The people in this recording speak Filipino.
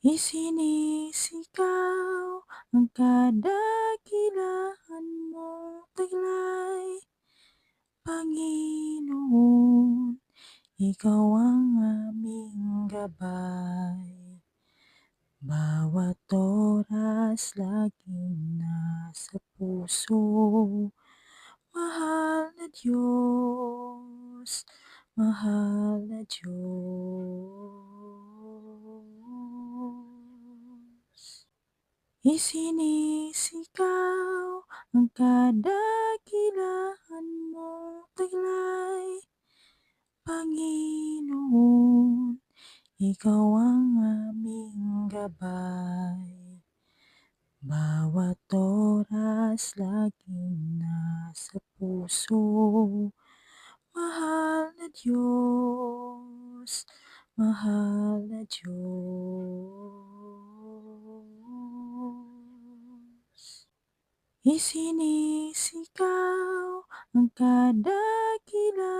Isinisigaw ang kadakilaan mong taglay, Panginoon, Ikaw ang aming gabay. Bawat oras laging nasa puso, mahal na Diyos, mahal na Diyos. Isinisigaw ang kadakilaan mong taglay, Panginoon, Ikaw ang aming gabay. Bawat oras laging nasa puso, mahal na Diyos, mahal na Diyos. Isinisigaw ang kadakilaan